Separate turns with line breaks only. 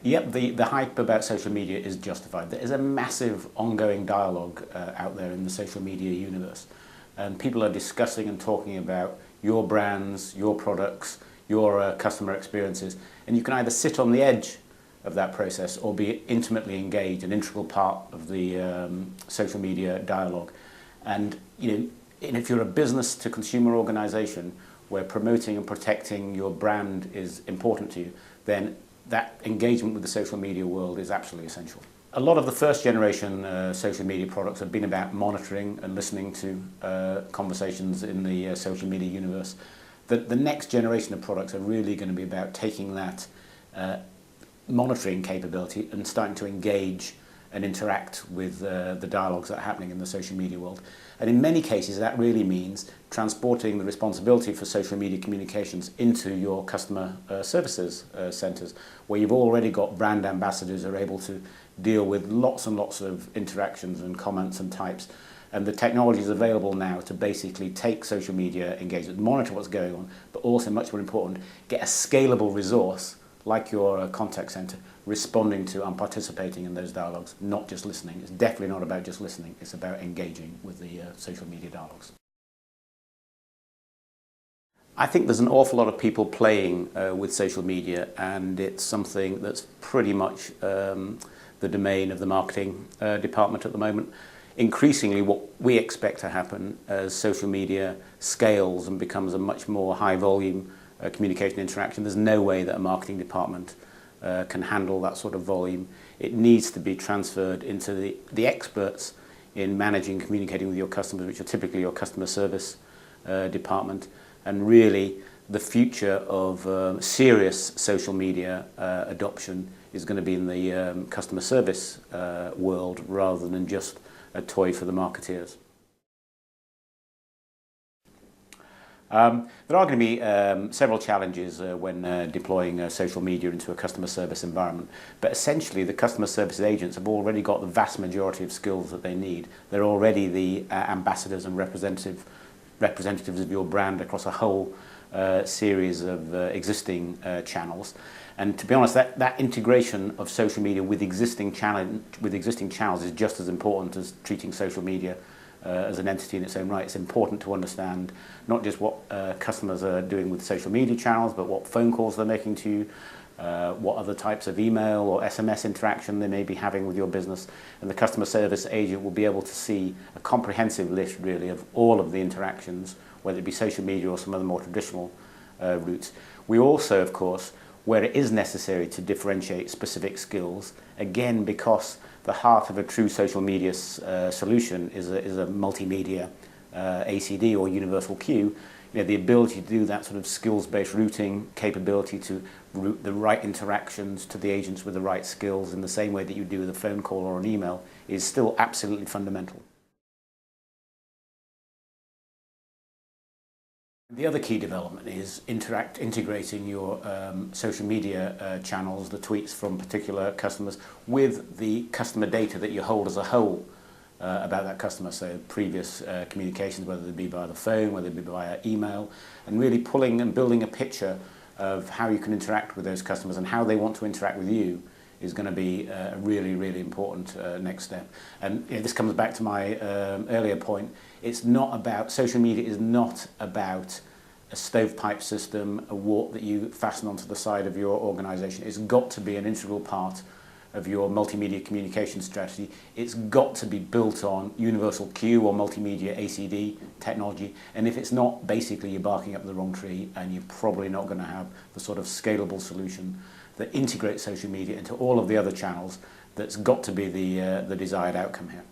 Yep, the hype about social media is justified. There is a massive ongoing dialogue out there in the social media universe. And people are discussing and talking about your brands, your products, your customer experiences. And you can either sit on the edge of that process or be intimately engaged, an integral part of the social media dialogue. And, and if you're a business to consumer organization where promoting and protecting your brand is important to you, then that engagement with the social media world is absolutely essential. A lot of the first generation social media products have been about monitoring and listening to conversations in the social media universe. The next generation of products are really going to be about taking that monitoring capability and starting to engage and interact with the dialogues that are happening in the social media world. And in many cases that really means transporting the responsibility for social media communications into your customer services centres, where you've already got brand ambassadors who are able to deal with lots and lots of interactions and comments and types. And the technology is available now to basically take social media engagement, monitor what's going on, but also, much more important, get a scalable resource like your contact centre responding to and participating in those dialogues, not just listening. It's definitely not about just listening, it's about engaging with the social media dialogues. I think there's an awful lot of people playing with social media, and it's something that's pretty much the domain of the marketing department at the moment. Increasingly, what we expect to happen as social media scales and becomes a much more high volume communication interaction, there's no way that a marketing department can handle that sort of volume. It needs to be transferred into the experts in managing, communicating with your customers, which are typically your customer service department. And really, the future of serious social media adoption is going to be in the customer service world rather than just a toy for the marketeers. There are going to be several challenges when deploying social media into a customer service environment, but essentially the customer service agents have already got the vast majority of skills that they need. They're already the ambassadors and representatives of your brand across a whole series of existing channels. And to be honest, that integration of social media with existing channels is just as important as treating social media as an entity in its own right. It's important to understand not just what customers are doing with social media channels, but what phone calls they're making to you, what other types of email or SMS interaction they may be having with your business. And the customer service agent will be able to see a comprehensive list, really, of all of the interactions, whether it be social media or some other more traditional routes. We also, of course, where it is necessary to differentiate specific skills, again, because the heart of a true social media solution is a multimedia ACD or universal queue. The ability to do that sort of skills-based routing capability to route the right interactions to the agents with the right skills in the same way that you do with a phone call or an email is still absolutely fundamental. The other key development is integrating your social media channels, the tweets from particular customers, with the customer data that you hold as a whole about that customer. So previous communications, whether they be via the phone, whether they be via email, and really pulling and building a picture of how you can interact with those customers and how they want to interact with you is going to be a really, really important next step. And this comes back to my earlier point. It's not about, social media is not about a stovepipe system, a warp that you fasten onto the side of your organization. It's got to be an integral part of your multimedia communication strategy. It's got to be built on universal queue or multimedia ACD technology. And if it's not, basically you're barking up the wrong tree, and you're probably not going to have the sort of scalable solution that integrates social media into all of the other channels that's got to be the desired outcome here.